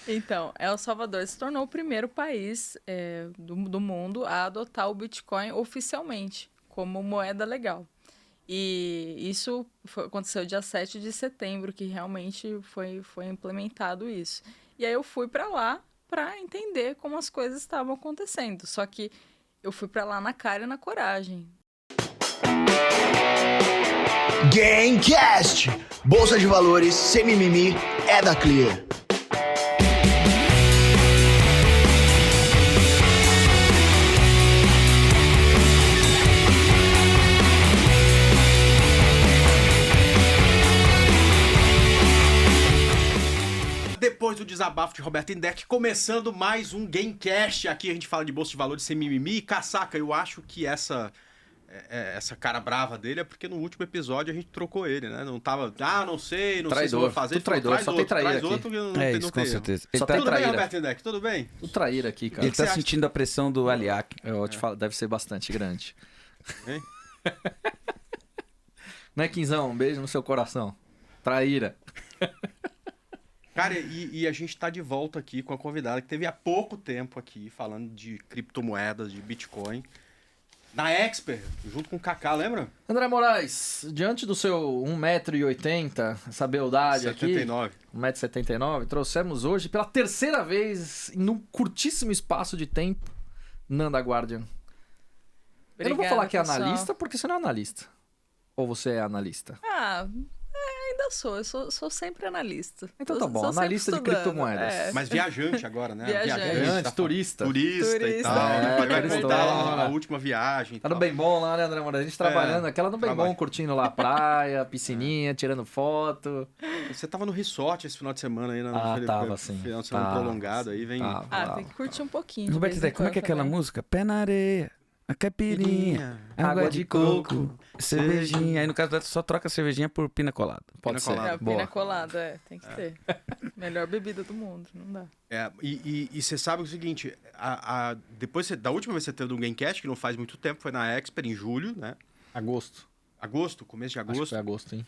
Então, El Salvador se tornou o primeiro país do mundo a adotar o Bitcoin oficialmente, como moeda legal. E isso aconteceu dia 7 de setembro, que realmente foi implementado isso. E aí eu fui para lá para entender como as coisas estavam acontecendo. Só que eu fui para lá na cara e na coragem. Gamecast! Bolsa de valores, sem mimimi, é da Clear. Depois do desabafo de Roberto Indec, começando mais um Gamecast. Aqui a gente fala de bolsa de valores sem mimimi. Caçaca, eu acho que essa cara brava dele é porque no último episódio a gente trocou ele, né? Não tava, não sei, não sei se eu vou fazer. Tudo traidor, só tem traíra aqui. Outro que não É tem, isso, não com tem certeza. Só Ele tem Tudo bem, traíra. Roberto Indec? Tudo bem? Tudo traíra aqui, cara. Ele tá você acha? sentindo a pressão do Aliac. Eu vou te falar, deve ser bastante grande. Hein? Né, Quinzão? Um beijo no seu coração. Traíra. Cara, e a gente tá de volta aqui com a convidada que teve há pouco tempo aqui falando de criptomoedas, de Bitcoin. Na Expert, junto com o Kaká, lembra? André Moraes, diante do seu 1,80m, essa beldade 79. aqui, 1,79m, trouxemos hoje, pela terceira vez, em um curtíssimo espaço de tempo, Nanda Guardian. Eu não vou falar que é pessoal. analista, porque você não é analista. Ou você é analista? Ainda sou. Eu sou sempre analista. Então tá bom, Sou sempre analista de estudando, criptomoedas. Mas viajante agora, né? Viajante. Viajante, turista. Turista e Turista. tal. É, Vai aquela contar história. a última viagem. e Tá no tal. Bem Bom lá, né, André Moraes? A gente trabalhando, aquela no Bem trabalho. Bom, curtindo lá a praia, piscininha, tirando foto. Você tava no resort esse final de semana aí, né? Tava sim. Final de semana Tava, prolongado aí, vem. Tava. Tem que curtir um pouquinho. de Roberto vez em Zé, como é que é quando aquela também. música? Pé na areia, a caipirinha, água de coco, cervejinha. Aí no caso só troca a cervejinha por pina colada. Pode Pina ser. colada. Pina Boa. colada, tem que ter. Melhor bebida do mundo, não dá. E você sabe o seguinte, depois da última vez que você teve um Gamecast, que não faz muito tempo, foi na Expert, em julho, né? Agosto. Agosto, começo de Acho que agosto. foi agosto, hein?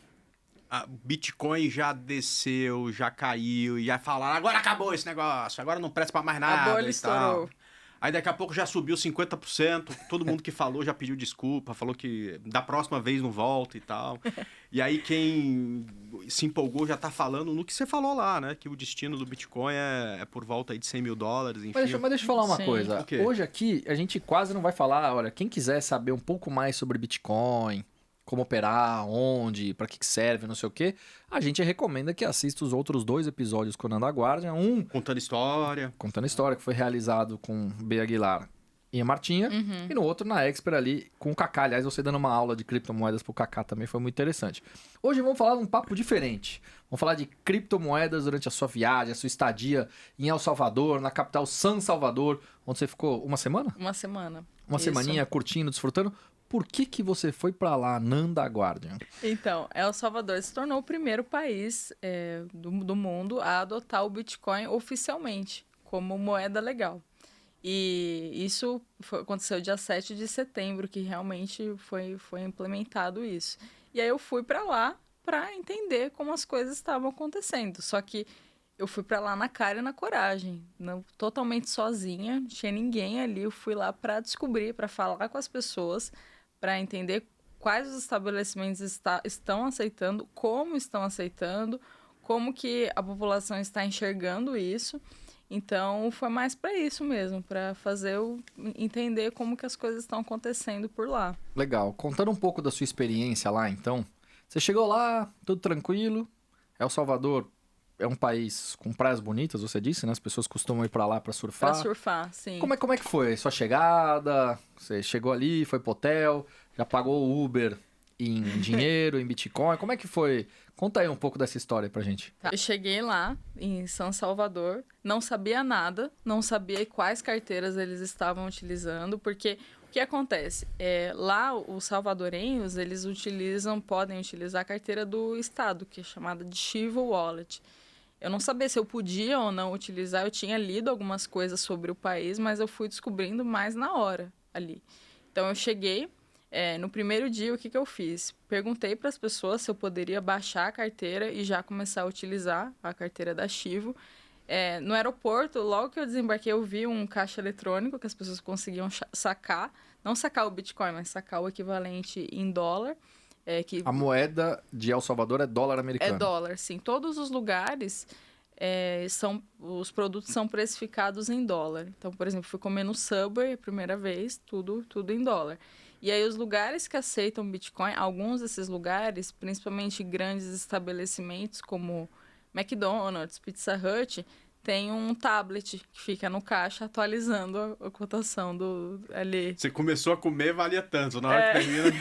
A Bitcoin já desceu, já caiu, e já falaram, agora acabou esse negócio, agora não presta pra mais nada A bolha e estourou. tal. Aí daqui a pouco já subiu 50%, todo mundo que falou já pediu desculpa, falou que da próxima vez não volta e tal. E aí quem se empolgou já tá falando no que você falou lá, né? Que o destino do Bitcoin é por volta aí de 100 mil dólares, enfim. Mas deixa eu falar uma Sim. coisa. O quê? Hoje aqui a gente quase não vai falar, olha, quem quiser saber um pouco mais sobre Bitcoin, como operar, onde, pra que serve, não sei o quê, a gente recomenda que assista os outros 2 episódios com o Nanda Guardian. Um Contando história. contando a história, que foi realizado com B. Aguilar e a Martinha, e no outro na Expert ali com o Kaká. Aliás, você dando uma aula de criptomoedas pro Kaká também foi muito interessante. Hoje vamos falar de um papo diferente. Vamos falar de criptomoedas durante a sua viagem, a sua estadia em El Salvador, na capital San Salvador, onde você ficou uma semana? Uma semana. Uma Isso. semaninha curtindo, desfrutando. Por que você foi pra lá, Nanda Guardian? Então, El Salvador se tornou o primeiro país do mundo a adotar o Bitcoin oficialmente, como moeda legal. E isso aconteceu dia 7 de setembro, que realmente foi implementado isso. E aí eu fui para lá para entender como as coisas estavam acontecendo. Só que eu fui para lá na cara e na coragem, não, totalmente sozinha, não tinha ninguém ali. Eu fui lá para descobrir, para falar com as pessoas, para entender quais os estabelecimentos estão aceitando, como estão aceitando, como que a população está enxergando isso. Então, foi mais para isso mesmo, para fazer eu entender como que as coisas estão acontecendo por lá. Legal. Contando um pouco da sua experiência lá, então. Você chegou lá, tudo tranquilo. El Salvador é um país com praias bonitas, você disse, né? As pessoas costumam ir pra lá pra surfar. Para surfar, sim. Como é que foi? Sua chegada? Você chegou ali, foi pro hotel, já pagou o Uber em dinheiro, em Bitcoin? Como é que foi? Conta aí um pouco dessa história pra gente. Tá. Eu cheguei lá, em São Salvador, não sabia nada, não sabia quais carteiras eles estavam utilizando, porque o que acontece? Lá, os salvadorenhos, eles podem utilizar a carteira do Estado, que é chamada de Chivo Wallet. Eu não sabia se eu podia ou não utilizar, eu tinha lido algumas coisas sobre o país, mas eu fui descobrindo mais na hora ali. Então, eu cheguei, no primeiro dia, o que eu fiz? Perguntei para as pessoas se eu poderia baixar a carteira e já começar a utilizar a carteira da Chivo. No aeroporto, logo que eu desembarquei, eu vi um caixa eletrônico que as pessoas conseguiam sacar. Não sacar o Bitcoin, mas sacar o equivalente em dólar. A moeda de El Salvador é dólar americano. É dólar, sim. Todos os lugares, os produtos são precificados em dólar. Então, por exemplo, fui comer no Subway a primeira vez, tudo em dólar. E aí, os lugares que aceitam Bitcoin, alguns desses lugares, principalmente grandes estabelecimentos como McDonald's, Pizza Hut, tem um tablet que fica no caixa atualizando a cotação ali. Você começou a comer, valia tanto. Na hora que termina...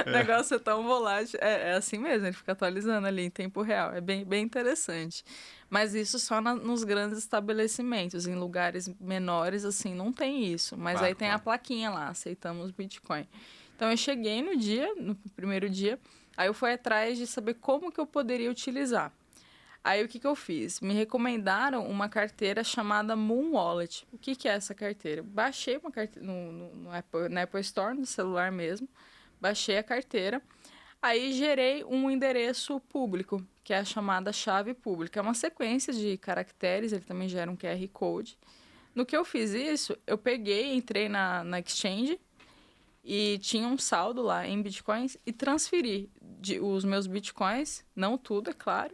O negócio é tão volátil. É assim mesmo, ele fica atualizando ali em tempo real. É bem interessante. Mas isso só nos grandes estabelecimentos. Em lugares menores, assim, não tem isso. Mas Claro, aí tem a claro. plaquinha lá, aceitamos Bitcoin. Então, eu cheguei no primeiro dia, aí eu fui atrás de saber como que eu poderia utilizar. Aí, o que eu fiz? Me recomendaram uma carteira chamada Moon Wallet. O que é essa carteira? Baixei uma carteira na Apple Store, no celular mesmo. Baixei a carteira, aí gerei um endereço público, que é a chamada chave pública. É uma sequência de caracteres, ele também gera um QR Code. No que eu fiz isso, eu entrei na exchange e tinha um saldo lá em bitcoins e transferi os meus bitcoins, não tudo, é claro,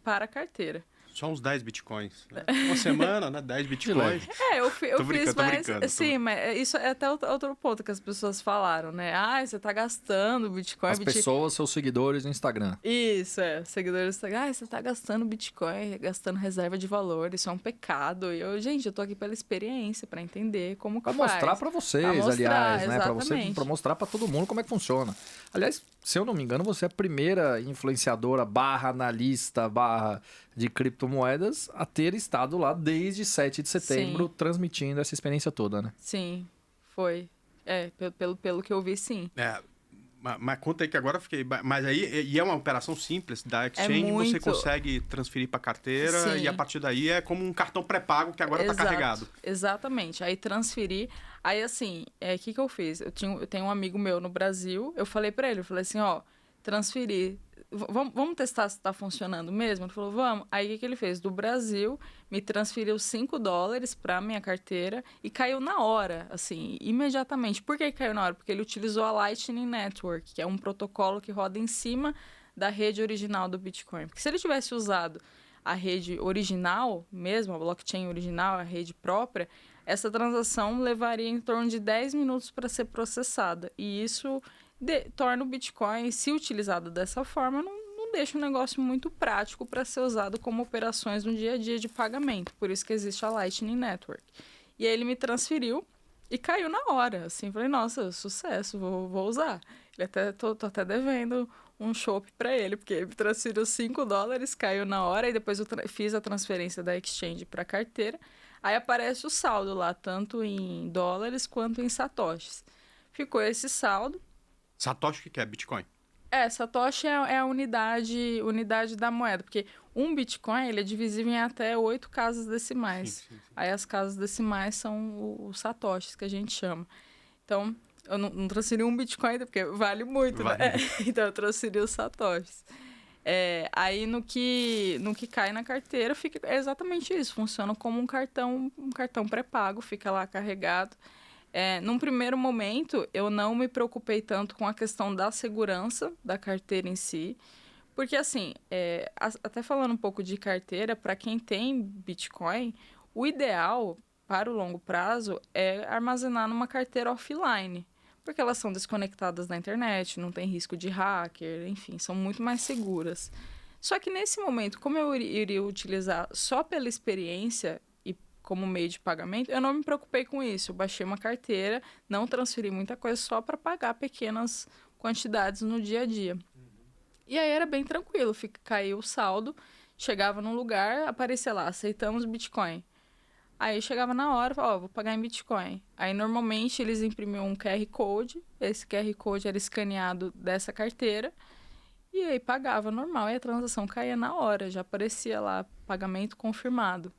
para a carteira. Só uns 10 bitcoins. Né? Uma semana, né? 10 bitcoins. Eu fiz tô mais... brincando. Sim, mas isso é até outro ponto que as pessoas falaram, né? Você tá gastando Bitcoin. As pessoas, seus seguidores no Instagram. Isso, seguidores do Instagram. Você tá gastando Bitcoin, gastando reserva de valor, isso é um pecado. E eu tô aqui pela experiência, pra entender como que Pra faz. mostrar pra vocês, Pra mostrar, aliás, né? exatamente. Pra mostrar pra todo mundo como é que funciona. Aliás, se eu não me engano, você é a primeira influenciadora / analista / de criptomoedas a ter estado lá desde 7 de setembro, Sim. transmitindo essa experiência toda, né? Sim, foi. Pelo que eu vi, sim. Mas conta aí que agora eu fiquei... Mas aí é uma operação simples da exchange, você consegue transferir para carteira. Sim. E a partir daí é como um cartão pré-pago que agora está carregado. Exatamente. Aí transferi. Aí assim, o que eu fiz? Eu tenho um amigo meu no Brasil, eu falei para ele, eu falei assim, transferi. Vamos testar se está funcionando mesmo? Ele falou, vamos. Aí o que ele fez? Do Brasil, me transferiu $5 para minha carteira e caiu na hora, assim, imediatamente. Por que caiu na hora? Porque ele utilizou a Lightning Network, que é um protocolo que roda em cima da rede original do Bitcoin. Porque se ele tivesse usado a rede original mesmo, a blockchain original, a rede própria, essa transação levaria em torno de 10 minutos para ser processada. E isso... torna o Bitcoin, se utilizado dessa forma, não deixa um negócio muito prático para ser usado como operações no dia a dia de pagamento. Por isso que existe a Lightning Network. E aí ele me transferiu e caiu na hora. Assim, falei, nossa, sucesso, vou usar. Ele tô até devendo um chopp para ele, porque ele me transferiu $5, caiu na hora, e depois eu fiz a transferência da exchange para a carteira. Aí aparece o saldo lá, tanto em dólares quanto em satoshis. Ficou esse saldo. Satoshi, o que é Bitcoin? Satoshi é a unidade da moeda, porque um Bitcoin ele é divisível em até 8 casas decimais. Sim. Aí as casas decimais são os satoshis, que a gente chama. Então, eu não transferi um Bitcoin, porque vale muito, né? Então, eu transferi os satoshis. Aí, no que cai na carteira, fica exatamente isso. Funciona como um cartão pré-pago, fica lá carregado. Num primeiro momento, eu não me preocupei tanto com a questão da segurança da carteira em si, porque, assim, até falando um pouco de carteira, para quem tem Bitcoin, o ideal, para o longo prazo, é armazenar numa carteira offline, porque elas são desconectadas da internet, não tem risco de hacker, enfim, são muito mais seguras. Só que, nesse momento, como eu iria utilizar só pela experiência como meio de pagamento, eu não me preocupei com isso. Eu baixei uma carteira, não transferi muita coisa, só para pagar pequenas quantidades no dia a dia. E aí era bem tranquilo, caiu o saldo, chegava num lugar, aparecia lá, aceitamos Bitcoin. Aí chegava na hora, falava, vou pagar em Bitcoin. Aí normalmente eles imprimiam um QR Code, esse QR Code era escaneado dessa carteira, e aí pagava normal, e a transação caía na hora, já aparecia lá, pagamento confirmado.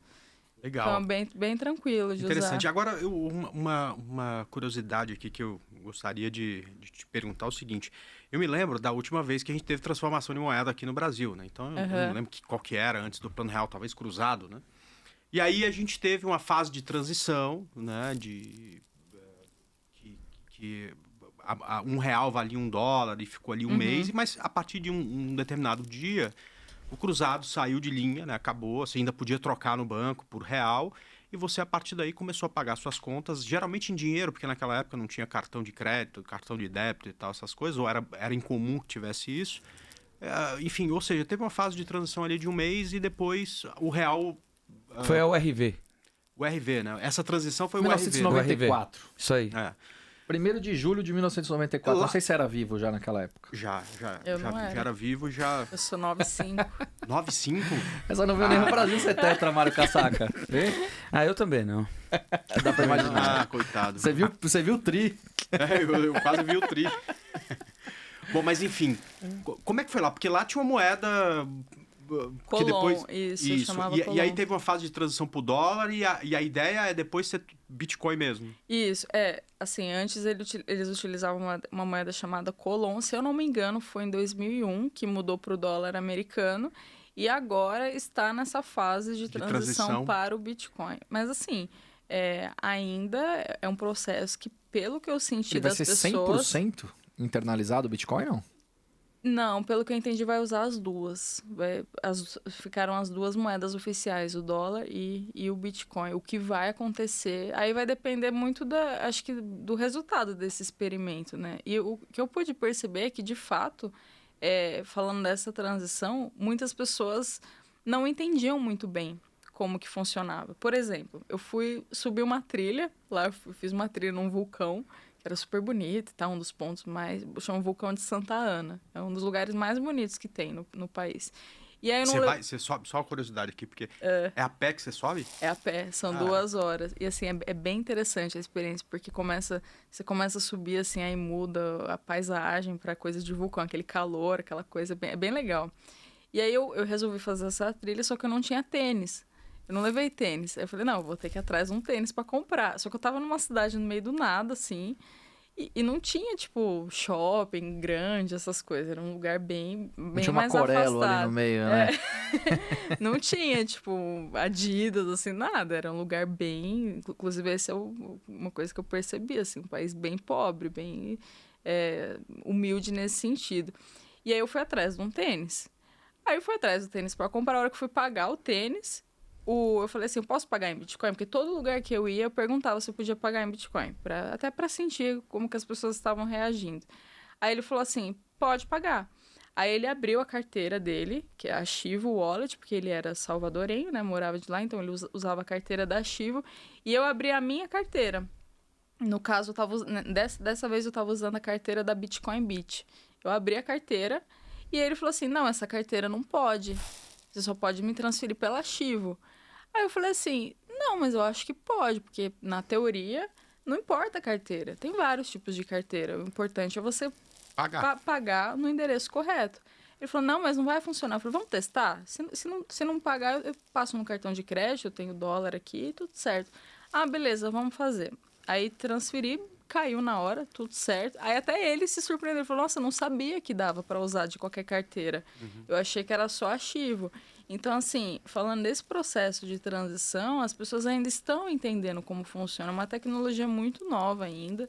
Legal. Então, bem tranquilo de Interessante. usar. Agora, uma curiosidade aqui que eu gostaria de te perguntar é o seguinte. Eu me lembro da última vez que a gente teve transformação de moeda aqui no Brasil, né? Então, eu não lembro qual que era antes do Plano Real, talvez cruzado, né? E aí a gente teve uma fase de transição, né? Que R$1 valia $1 e ficou ali um mês, mas a partir de um determinado dia, o cruzado saiu de linha, né? Acabou, você ainda podia trocar no banco por real, e você, a partir daí, começou a pagar suas contas, geralmente em dinheiro, porque naquela época não tinha cartão de crédito, cartão de débito e tal, essas coisas, ou era incomum que tivesse isso. Enfim, ou seja, teve uma fase de transição ali de um mês e depois o real... Foi a URV. O RV, né? Essa transição foi o RV. 1994. Isso aí. 1º de julho de 1994. Não sei se era vivo já naquela época. Já não era vivo, já... Eu sou 95. 95? Essa não veio nem no Brasil ser tetra, Mário Casaca. Eu também não. Dá pra imaginar. Coitado. Você viu o tri. Eu quase vi o tri. Bom, mas enfim, como é que foi lá? Porque lá tinha uma moeda... Colon, que depois... isso. Chamava e aí teve uma fase de transição pro dólar e a ideia é depois ser Bitcoin mesmo. Isso, assim, antes eles utilizavam uma moeda chamada Colon, se eu não me engano, foi em 2001 que mudou pro dólar americano e agora está nessa fase de transição para o Bitcoin. Mas assim, ainda é um processo que, pelo que eu senti das pessoas... Vai ser 100% internalizado o Bitcoin, não? Não, pelo que eu entendi, vai usar as duas. Ficaram as duas moedas oficiais, o dólar e o Bitcoin. O que vai acontecer, aí vai depender muito acho que do resultado desse experimento, né? E o que eu pude perceber é que, de fato, falando dessa transição, muitas pessoas não entendiam muito bem como que funcionava. Por exemplo, eu fui subir uma trilha, lá eu fiz uma trilha num vulcão, era super bonito, tá? Um dos pontos mais... Chama o vulcão de Santa Ana. É um dos lugares mais bonitos que tem no país. E aí Você sobe, só uma curiosidade aqui, porque é a pé que você sobe? É a pé, são 2 horas. E assim, é bem interessante a experiência, porque você começa a subir assim, aí muda a paisagem para coisa de vulcão, aquele calor, aquela coisa, é bem legal. E aí eu resolvi fazer essa trilha, só que eu não tinha tênis. Eu não levei tênis. Aí eu falei, não, eu vou ter que ir atrás de um tênis para comprar. Só que eu tava numa cidade no meio do nada, assim, e não tinha, tipo, shopping grande, essas coisas. Era um lugar bem tinha mais uma Corelo afastado. ali no meio, né? Não tinha, tipo, Adidas, assim, nada. Era um lugar bem... Inclusive, essa é uma coisa que eu percebi, assim, um país bem pobre, bem humilde nesse sentido. E aí eu fui atrás de um tênis. Aí eu fui atrás do tênis para comprar. A hora que eu fui pagar o tênis, eu falei assim, eu posso pagar em Bitcoin? Porque todo lugar que eu ia, eu perguntava se eu podia pagar em Bitcoin. Até para sentir como que as pessoas estavam reagindo. Aí ele falou assim, pode pagar. Aí ele abriu a carteira dele, que é a Chivo Wallet, porque ele era salvadorenho, né? Morava de lá, então ele usava a carteira da Chivo. E eu abri a minha carteira. No caso, dessa vez eu estava usando a carteira da Bitcoin Bit. Eu abri a carteira e ele falou assim, não, essa carteira não pode. Você só pode me transferir pela Chivo. Aí eu falei assim, não, mas eu acho que pode, porque na teoria não importa a carteira. Tem vários tipos de carteira. O importante é você pagar no endereço correto. Ele falou, não, mas não vai funcionar. Eu falei, vamos testar? Se não pagar, eu passo no cartão de crédito, eu tenho dólar aqui, tudo certo. Ah, beleza, vamos fazer. Aí transferi, caiu na hora, tudo certo. Aí até ele se surpreendeu, ele falou, nossa, eu não sabia que dava para usar de qualquer carteira. Eu achei que era só Chivo. Então, assim, falando desse processo de transição, as pessoas ainda estão entendendo como funciona. É uma tecnologia muito nova ainda.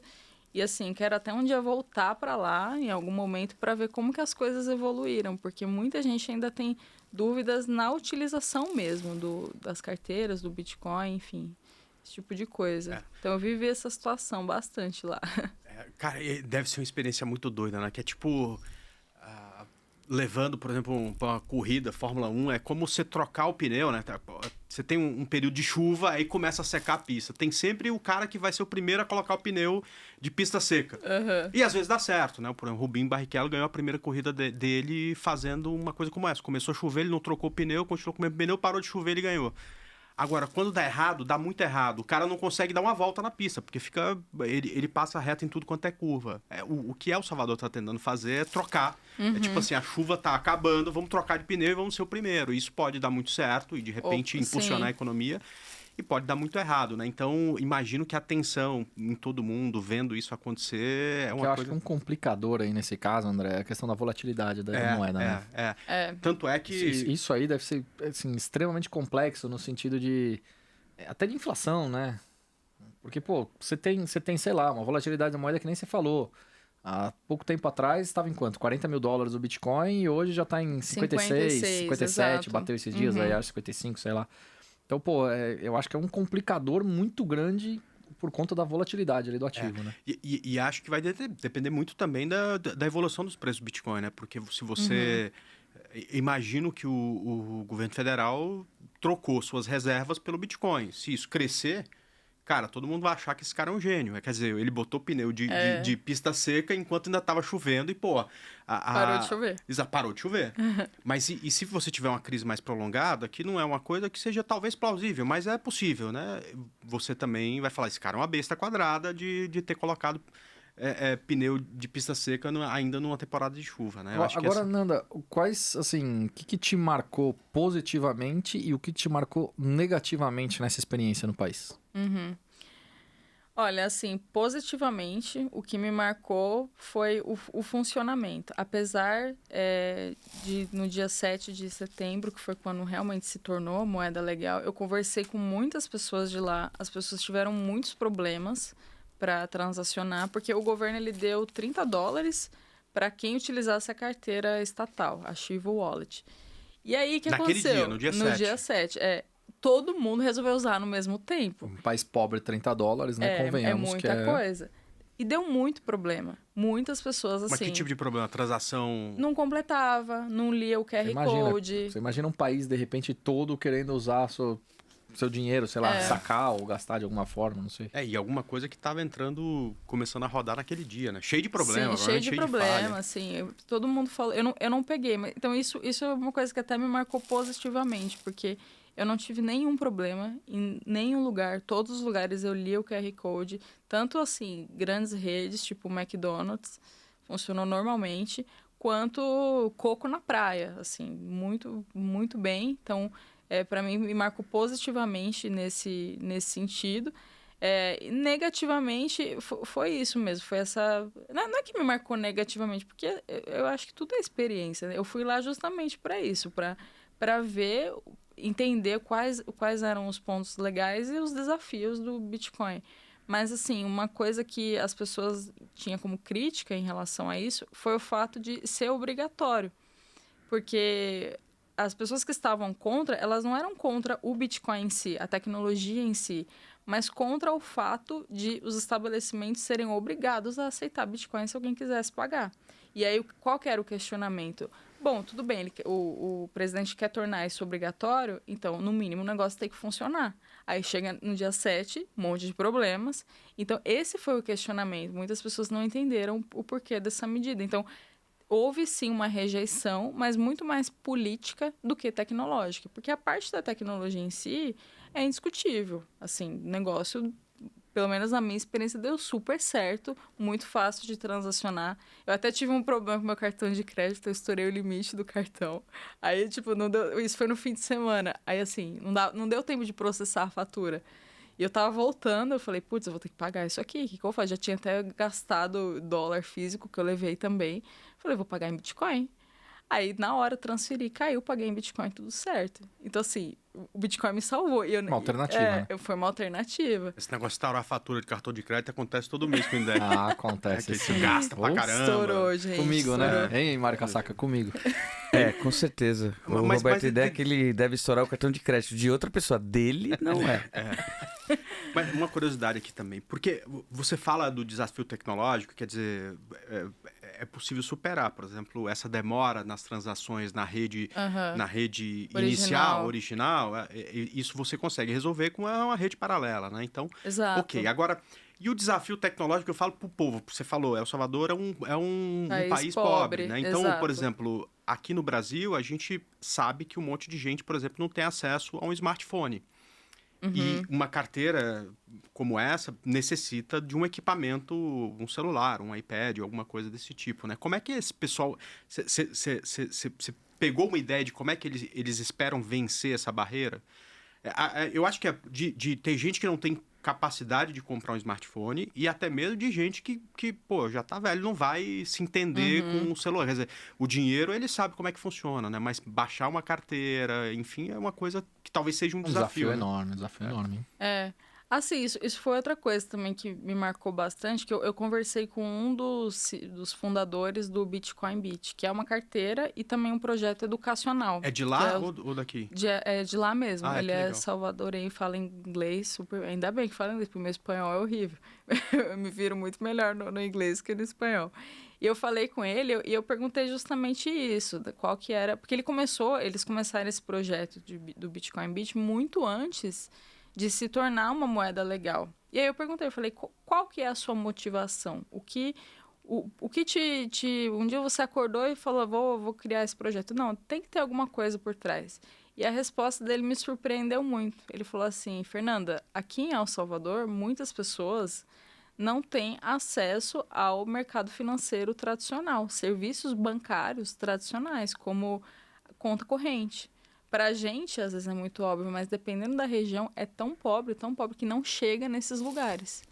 E, assim, quero até um dia voltar para lá, em algum momento, para ver como que as coisas evoluíram. Porque muita gente ainda tem dúvidas na utilização mesmo das carteiras, do Bitcoin, enfim, esse tipo de coisa. Então, eu vivi essa situação bastante lá. Cara, deve ser uma experiência muito doida, né? Que é tipo... levando, por exemplo, para uma corrida, Fórmula 1, é como você trocar o pneu, né? Você tem um período de chuva, aí começa a secar a pista. Tem sempre o cara que vai ser o primeiro a colocar o pneu de pista seca. E às vezes dá certo, né? Por exemplo, o Rubinho Barrichello ganhou a primeira corrida dele fazendo uma coisa como essa. Começou a chover, ele não trocou o pneu, continuou com o mesmo pneu, parou de chover, ele ganhou. Agora, quando dá errado, dá muito errado. O cara não consegue dar uma volta na pista, porque ele passa reto em tudo quanto é curva. O que El Salvador tá tentando fazer é trocar. É tipo assim, a chuva tá acabando, vamos trocar de pneu e vamos ser o primeiro. Isso pode dar muito certo e, de repente, impulsionar a economia. e pode dar muito errado, né? Então, imagino que a tensão em todo mundo vendo isso acontecer é Que uma eu acho coisa... que um complicador aí nesse caso, André, é a questão da volatilidade da moeda, né? Tanto é que... Isso aí deve ser assim, extremamente complexo no sentido de... até de inflação, né? Porque, pô, você tem, sei lá, uma volatilidade da moeda que nem você falou. Há pouco tempo atrás estava em quanto? $40.000 o Bitcoin e hoje já está em 56, 57, exato. bateu esses dias aí, acho 55, sei lá. Então, pô, eu acho que é um complicador muito grande por conta da volatilidade ali do ativo, né? E acho que vai depender muito também da evolução dos preços do Bitcoin, né? Porque se você... Imagino que o governo federal trocou suas reservas pelo Bitcoin. Se isso crescer... Cara, todo mundo vai achar que esse cara é um gênio. Quer dizer, ele botou pneu de pista seca enquanto ainda estava chovendo e, pô... Parou de chover. Parou de chover. Mas e se você tiver uma crise mais prolongada, que não é uma coisa que seja talvez plausível, mas é possível, né? Você também vai falar, esse cara é uma besta quadrada de ter colocado pneu de pista seca ainda numa temporada de chuva, né? Eu acho Agora, que Nanda, o que te marcou positivamente e o que te marcou negativamente nessa experiência no país? Olha, assim, positivamente, o que me marcou foi o funcionamento. Apesar de, no dia 7 de setembro, que foi quando realmente se tornou moeda legal, eu conversei com muitas pessoas de lá. As pessoas tiveram muitos problemas para transacionar, porque o governo ele deu $30 para quem utilizasse a carteira estatal, a Chivo Wallet. E aí, o que naquele aconteceu? dia, no dia 7. No dia 7, todo mundo resolveu usar no mesmo tempo. Um país pobre, $30, né? Convenhamos muita que é... coisa. E deu muito problema. Muitas pessoas, assim... Mas que tipo de problema? Transação... Não completava, não lia o QR Code. Você imagina um país, de repente, todo querendo usar seu dinheiro, sei lá, sacar ou gastar de alguma forma, não sei. E alguma coisa que estava começando a rodar naquele dia, né? Cheio de problema. Sim, cheio de problema, assim. Todo mundo falou... Eu não peguei, mas... Então, isso é uma coisa que até me marcou positivamente, porque... Eu não tive nenhum problema em nenhum lugar. Todos os lugares eu lia o QR Code. Tanto, assim, grandes redes, tipo o McDonald's, funcionou normalmente, quanto coco na praia, assim, muito, muito bem. Então, para mim, me marcou positivamente nesse sentido. Negativamente, foi isso mesmo. Foi essa... Não é que me marcou negativamente, porque eu acho que tudo é experiência, né? Eu fui lá justamente para isso, para ver... entender quais eram os pontos legais e os desafios do Bitcoin. Mas, assim, uma coisa que as pessoas tinham como crítica em relação a isso foi o fato de ser obrigatório. Porque as pessoas que estavam contra, elas não eram contra o Bitcoin em si, a tecnologia em si, mas contra o fato de os estabelecimentos serem obrigados a aceitar Bitcoin se alguém quisesse pagar. E aí, qual que era o questionamento? Bom, tudo bem, o presidente quer tornar isso obrigatório, então, no mínimo, o negócio tem que funcionar. Aí chega no dia 7, um monte de problemas. Então, esse foi o questionamento. Muitas pessoas não entenderam o porquê dessa medida. Então, houve sim uma rejeição, mas muito mais política do que tecnológica. Porque a parte da tecnologia em si é indiscutível. Assim, o negócio... Pelo menos na minha experiência deu super certo, muito fácil de transacionar. Eu até tive um problema com meu cartão de crédito, eu estourei o limite do cartão. Aí, tipo, não deu, isso foi no fim de semana. Aí, assim, não deu tempo de processar a fatura. E eu tava voltando, eu falei, putz, eu vou ter que pagar isso aqui. O que eu faço? Já tinha até gastado dólar físico, que eu levei também. Falei, vou pagar em Bitcoin. Aí, na hora, eu transferi, caiu, paguei em Bitcoin, tudo certo. Então, assim, o Bitcoin me salvou. Uma alternativa, né? Foi uma alternativa. Esse negócio de estourar a fatura de cartão de crédito acontece todo mês com o Indec. Acontece. Que você gasta pra caramba. Estourou, gente. Comigo, né? Hein, Mário Casaca? Comigo. Com certeza. O Roberto Indec, ele deve estourar o cartão de crédito de outra pessoa. Dele, não é. Mas uma curiosidade aqui também. Porque você fala do desafio tecnológico, quer dizer... É possível superar, por exemplo, essa demora nas transações na rede inicial, original, isso você consegue resolver com uma rede paralela, né? Então, exato. Ok. Agora, e o desafio tecnológico, eu falo pro povo, você falou, El Salvador é um país pobre, né? Então, exato. Por exemplo, aqui no Brasil, a gente sabe que um monte de gente, por exemplo, não tem acesso a um smartphone. E uma carteira como essa necessita de um equipamento, um celular, um iPad, alguma coisa desse tipo, né? Como é que esse pessoal... Você pegou uma ideia de como é que eles esperam vencer essa barreira? Eu acho que de ter gente que não tem capacidade de comprar um smartphone e até mesmo de gente que pô, já tá velho, não vai se entender com o celular. Quer dizer, o dinheiro, ele sabe como é que funciona, né? Mas baixar uma carteira, enfim, é uma coisa que talvez seja um desafio, né? Enorme, um desafio enorme. É. Assim, isso foi outra coisa também que me marcou bastante, que eu conversei com um dos fundadores do Bitcoin Beat, que é uma carteira e também um projeto educacional. É de lá ou daqui? É de lá mesmo. Ah, Ele que é legal. salvadorenho, fala inglês super... Ainda bem que fala inglês, porque o meu espanhol é horrível. Eu me viro muito melhor no inglês que no espanhol. E eu falei com ele e eu perguntei justamente isso, qual que era... Porque eles começaram esse projeto do Bitcoin Beat muito antes de se tornar uma moeda legal. E aí eu perguntei, eu falei, qual que é a sua motivação? O que te... Um dia você acordou e falou, vou criar esse projeto. Não, tem que ter alguma coisa por trás. E a resposta dele me surpreendeu muito. Ele falou assim, Fernanda, aqui em El Salvador, muitas pessoas não têm acesso ao mercado financeiro tradicional, serviços bancários tradicionais, como conta corrente. Para a gente, às vezes é muito óbvio, mas dependendo da região, é tão pobre que não chega nesses lugares.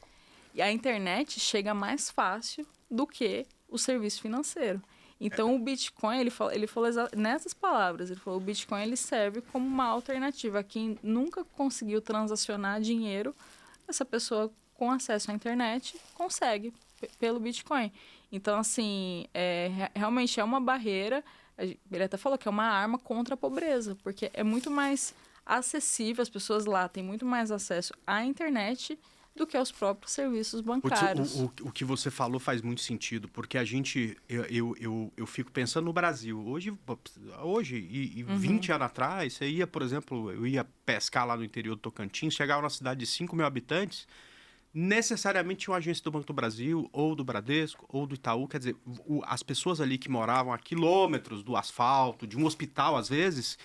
E a internet chega mais fácil do que o serviço financeiro. Então, o Bitcoin, ele falou nessas palavras, ele falou, o Bitcoin ele serve como uma alternativa a quem nunca conseguiu transacionar dinheiro, essa pessoa com acesso à internet consegue pelo Bitcoin. Então, assim, realmente é uma barreira. Ele até falou que é uma arma contra a pobreza, porque é muito mais acessível, as pessoas lá têm muito mais acesso à internet do que aos próprios serviços bancários. O que você falou faz muito sentido, porque a gente, eu fico pensando no Brasil. Hoje e 20 anos atrás, você ia, por exemplo, eu ia pescar lá no interior do Tocantins, chegava numa cidade de 5 mil habitantes, necessariamente tinha uma agência do Banco do Brasil, ou do Bradesco, ou do Itaú. Quer dizer, as pessoas ali que moravam a quilômetros do asfalto, de um hospital, às vezes,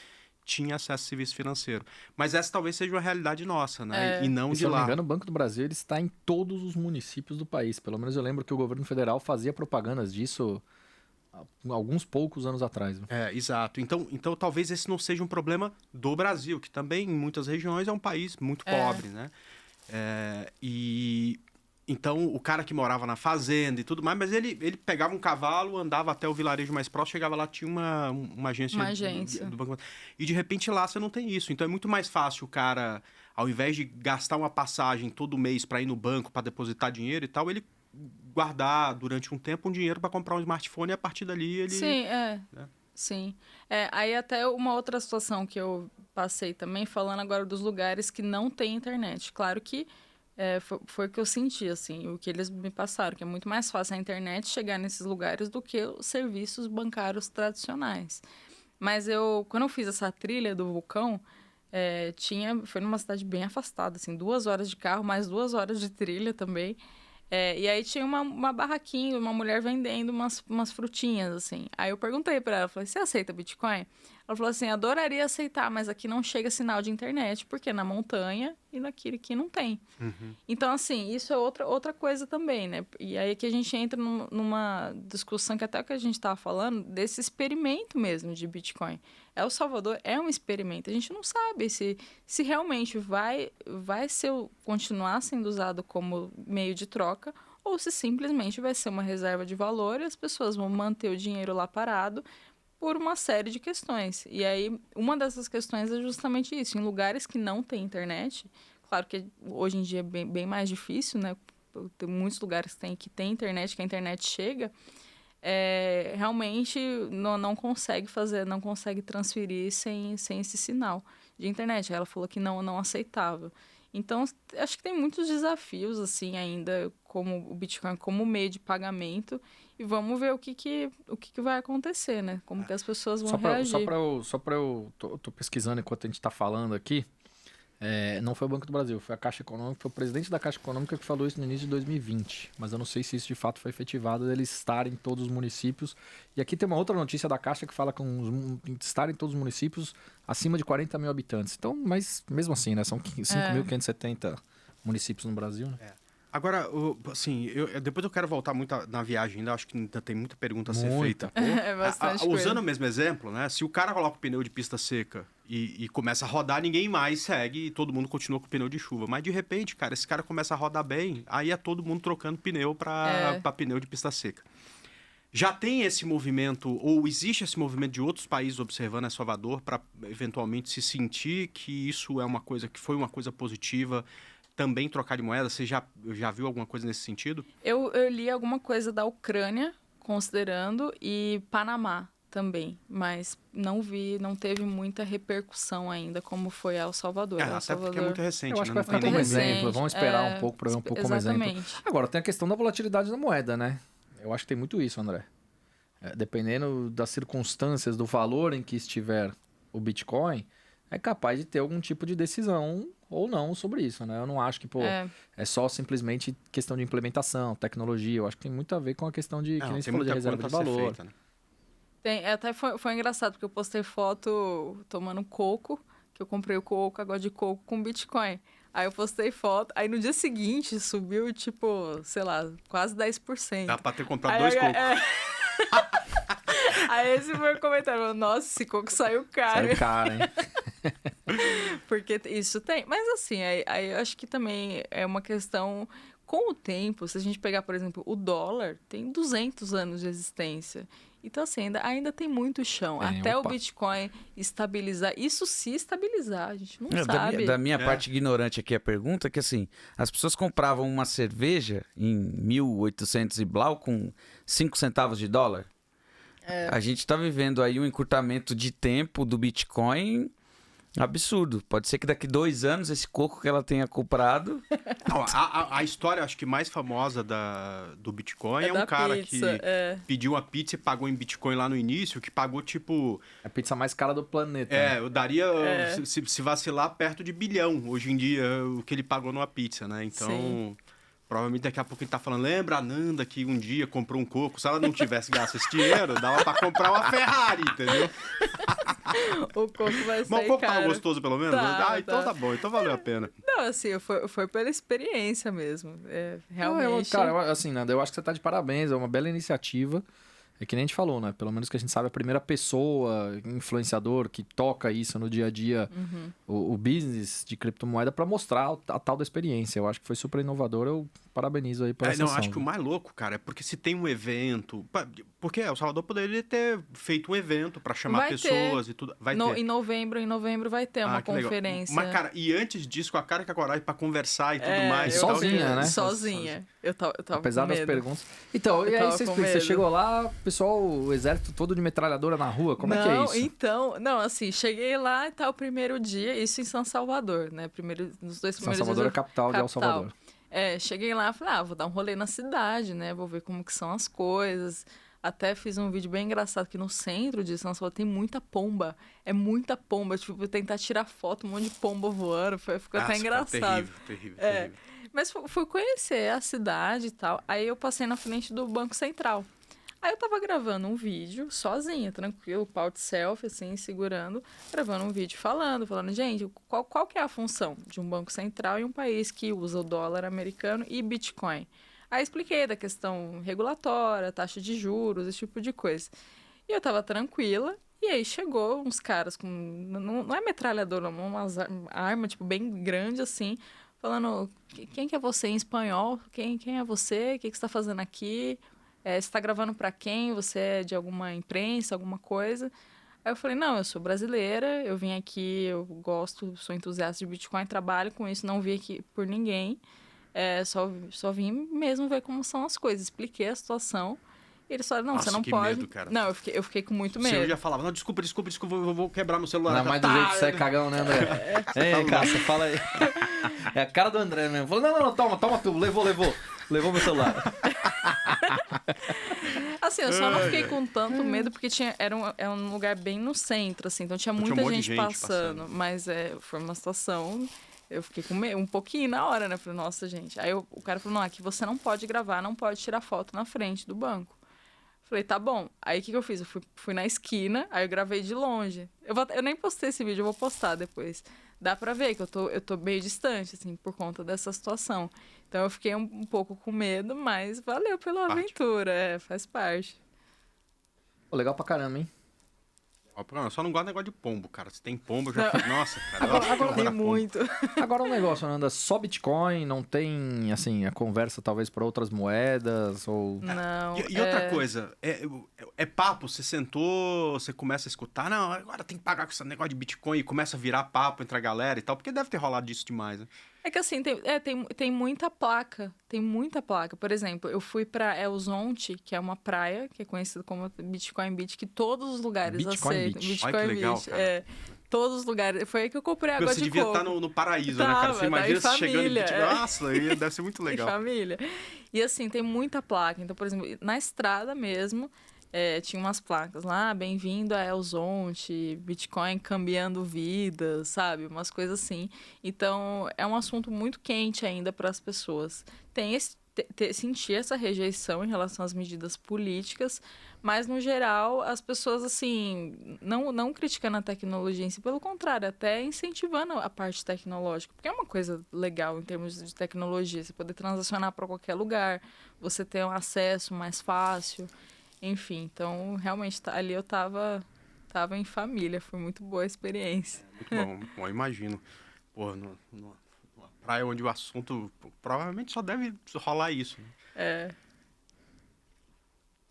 tinham acesso a serviço financeiro. Mas essa talvez seja uma realidade nossa, né? E não de se eu não me lá. engano, o Banco do Brasil ele está em todos os municípios do país. Pelo menos eu lembro que o governo federal fazia propagandas disso alguns poucos anos atrás. Exato. Então talvez esse não seja um problema do Brasil, que também em muitas regiões é um país muito pobre, né? Então, o cara que morava na fazenda e tudo mais, mas ele pegava um cavalo, andava até o vilarejo mais próximo, chegava lá, tinha uma agência. Do Banco. E, de repente, lá você não tem isso. Então, é muito mais fácil o cara, ao invés de gastar uma passagem todo mês para ir no banco, para depositar dinheiro e tal, ele guardar durante um tempo um dinheiro para comprar um smartphone e a partir dali ele... Sim, Sim. Aí até uma outra situação que eu passei também, falando agora dos lugares que não tem internet. Claro que foi o que eu senti, assim, o que eles me passaram, que é muito mais fácil a internet chegar nesses lugares do que os serviços bancários tradicionais. Mas quando eu fiz essa trilha do vulcão, foi numa cidade bem afastada, assim, 2 horas de carro, mais 2 horas de trilha também. E aí tinha uma barraquinha, uma mulher vendendo umas frutinhas, assim. Aí eu perguntei pra ela, falei, você aceita Bitcoin? Ela falou assim, adoraria aceitar, mas aqui não chega sinal de internet, porque é na montanha e naquele que não tem. Então, assim, isso é outra coisa também, né? E aí que a gente entra numa discussão que até o que a gente estava falando, desse experimento mesmo de Bitcoin. El Salvador é um experimento. A gente não sabe se realmente vai continuar sendo usado como meio de troca ou se simplesmente vai ser uma reserva de valor e as pessoas vão manter o dinheiro lá parado por uma série de questões. E aí, uma dessas questões é justamente isso. Em lugares que não tem internet, claro que hoje em dia é bem mais difícil, né? Tem muitos lugares que tem internet, que a internet chega, realmente não consegue transferir sem esse sinal de internet. Ela falou que não aceitava. Então, acho que tem muitos desafios, assim, ainda, como o Bitcoin como meio de pagamento. E vamos ver o que vai acontecer, né? Como que as pessoas vão reagir. Tô pesquisando enquanto a gente tá falando aqui. Não foi o Banco do Brasil, foi a Caixa Econômica, foi o presidente da Caixa Econômica que falou isso no início de 2020. Mas eu não sei se isso de fato foi efetivado, deles estarem em todos os municípios. E aqui tem uma outra notícia da Caixa que fala estar em todos os municípios acima de 40 mil habitantes. Então, mas mesmo assim, né? São 5.570 municípios no Brasil, né? Agora, assim, depois eu quero voltar muito na viagem ainda, acho que ainda tem muita pergunta a ser feita. É bastante coisa. Usando o mesmo exemplo, né? Se o cara coloca o pneu de pista seca e começa a rodar, ninguém mais segue e todo mundo continua com o pneu de chuva. Mas de repente, cara, esse cara começa a rodar bem, aí é todo mundo trocando pneu para pneu de pista seca. Já tem esse movimento, ou existe esse movimento de outros países observando El Salvador para eventualmente se sentir que isso é uma coisa, que foi uma coisa positiva, também trocar de moeda? Você já viu alguma coisa nesse sentido? Eu li alguma coisa da Ucrânia, considerando, e Panamá também, mas não teve muita repercussão ainda, como foi El Salvador. El Até Salvador... porque é muito recente. Eu acho que né? vai ficar como exemplo. Vamos esperar um pouco para ver um pouco como exemplo. Exatamente. Agora, tem a questão da volatilidade da moeda, né? Eu acho que tem muito isso, André. Dependendo das circunstâncias, do valor em que estiver o Bitcoin, é capaz de ter algum tipo de decisão ou não sobre isso, né? Eu não acho que, é só simplesmente questão de implementação, tecnologia. Eu acho que tem muito a ver com a questão de, que nem você falou, de reserva de valor. Feita, né? Até foi engraçado, porque eu postei foto tomando coco, que eu comprei o coco, água de coco com Bitcoin. Aí eu postei foto, aí no dia seguinte subiu, tipo, sei lá, quase 10%. Dá pra ter comprado 2 cocos. Aí esse foi o comentário, nossa, esse coco saiu caro. Saiu caro, hein? Porque isso tem. Mas assim, aí eu acho que também é uma questão... Com o tempo, se a gente pegar, por exemplo, o dólar, tem 200 anos de existência. Então, assim, ainda tem muito chão. Até o Bitcoin estabilizar. Isso se estabilizar, a gente não sabe. Da minha parte ignorante aqui a pergunta é que, assim, as pessoas compravam uma cerveja em 1800 e blau com 5 centavos de dólar. A gente tá vivendo aí um encurtamento de tempo do Bitcoin absurdo. Pode ser que daqui 2 anos esse coco que ela tenha comprado... Não, a história, acho que mais famosa do Bitcoin é um cara pizza, que pediu uma pizza e pagou em Bitcoin lá no início, que pagou tipo... A pizza mais cara do planeta. Eu daria, se vacilar, perto de bilhão hoje em dia, o que ele pagou numa pizza, né? Então... Sim. Provavelmente daqui a pouco ele tá falando, lembra a Nanda que um dia comprou um coco? Se ela não tivesse gasto esse dinheiro, dava pra comprar uma Ferrari, entendeu? O coco vai sair Mas o coco caro. tava gostoso, pelo menos? Então tá bom, então valeu a pena. Não, assim, foi pela experiência mesmo. Realmente... Cara, assim, Nanda, eu acho que você tá de parabéns, é uma bela iniciativa. É que nem a gente falou, né? Pelo menos que a gente sabe, a primeira pessoa, influenciador, que toca isso no dia a dia, o business de criptomoeda, para mostrar a tal da experiência. Eu acho que foi super inovador, eu parabenizo aí por essa ação. Acho que o mais louco, cara, é porque se tem um evento... Porque El Salvador poderia ter feito um evento para chamar pessoas e tudo. Vai ter. Em novembro vai ter uma conferência. Mas, cara, e antes disso, com a cara e com a coragem para conversar e tudo mais. Sozinha, né? Sozinha. Eu tava apesar com das medo. perguntas. Então, e aí você chegou lá, pessoal, o exército todo de metralhadora na rua, como é que é isso? Então, assim, cheguei lá e tá o primeiro dia, isso em São Salvador, né? Nos 2 primeiros dias. São Salvador é a capital de El Salvador. Cheguei lá e falei, vou dar um rolê na cidade, né? Vou ver como que são as coisas. Até fiz um vídeo bem engraçado, que no centro de São Paulo tem muita pomba. É muita pomba. Tipo, tentar tirar foto, um monte de pomba voando. Ficou até engraçado. Terrível. Mas fui conhecer a cidade e tal. Aí eu passei na frente do Banco Central. Aí eu tava gravando um vídeo, sozinha, tranquilo, pau de selfie, assim, segurando. Gravando um vídeo falando, gente, qual que é a função de um Banco Central em um país que usa o dólar americano e Bitcoin? Aí expliquei da questão regulatória, taxa de juros, esse tipo de coisa. E eu tava tranquila, e aí chegou uns caras com... Não é metralhadora, uma arma, tipo, bem grande, assim, falando, quem que é você em espanhol? Quem é você? O que você tá fazendo aqui? Você tá gravando pra quem? Você é de alguma imprensa, alguma coisa? Aí eu falei, não, eu sou brasileira, eu vim aqui, eu gosto, sou entusiasta de Bitcoin, trabalho com isso, não vim aqui por ninguém. Só vim mesmo ver como são as coisas. Expliquei a situação. E eles falaram, você não pode. Medo, cara. Não, eu fiquei com muito medo. Eu já falava, não, desculpa, eu vou quebrar meu celular. Não, mas do jeito que você é cagão, né, André? Ei, Cássio, fala aí. É a cara do André mesmo. Falou, não, toma tu, levou meu celular. Assim, eu só não fiquei com tanto medo, porque era um lugar bem no centro, assim, então tinha muita gente passando. Mas foi uma situação... Eu fiquei com medo, um pouquinho na hora, né? Falei, nossa, gente. Aí o cara falou, não, aqui você não pode gravar, não pode tirar foto na frente do banco. Falei, tá bom. Aí o que eu fiz? Eu fui na esquina, aí eu gravei de longe. Eu nem postei esse vídeo, eu vou postar depois. dá pra ver que eu tô meio distante, assim, por conta dessa situação. Então eu fiquei um pouco com medo, mas valeu pela aventura, faz parte. Pô, legal pra caramba, hein? Eu só não gosto de negócio de pombo, cara. Se tem pombo, eu já fico... Nossa, cara. Agora Tem muito. Agora um negócio, Nanda, só Bitcoin, não tem, assim, a conversa talvez para outras moedas ou... Não. E outra coisa, é papo, você sentou, você começa a escutar, não, agora tem que pagar com esse negócio de Bitcoin e começa a virar papo entre a galera e tal, porque deve ter rolado disso demais, né? É que assim, tem muita placa. Tem muita placa. Por exemplo, eu fui pra Elzonte, que é uma praia, que é conhecida como Bitcoin Beach, que todos os lugares Bitcoin aceitam. Beach. Bitcoin Olha que legal, Beach. cara. Todos os lugares. Foi aí que eu comprei água Você de devia coco. estar no paraíso, né, cara? Você Tava, imagina tá em você chegando em família, Bitcoin. Nossa, aí deve ser muito Em legal. família. E assim, tem muita placa. Então, por exemplo, na estrada mesmo, tinha umas placas lá, bem-vindo a Elzonte, Bitcoin cambiando vidas, sabe? Umas coisas assim. Então, é um assunto muito quente ainda para as pessoas. Tem sentir essa rejeição em relação às medidas políticas, mas, no geral, as pessoas, assim, não criticando a tecnologia em si, pelo contrário, até incentivando a parte tecnológica, porque é uma coisa legal em termos de tecnologia, você poder transacionar para qualquer lugar, você ter um acesso mais fácil. Enfim, então, realmente, ali eu tava em família. Foi muito boa a experiência. Muito bom, eu imagino. Pô, numa praia onde o assunto provavelmente só deve rolar isso. Né?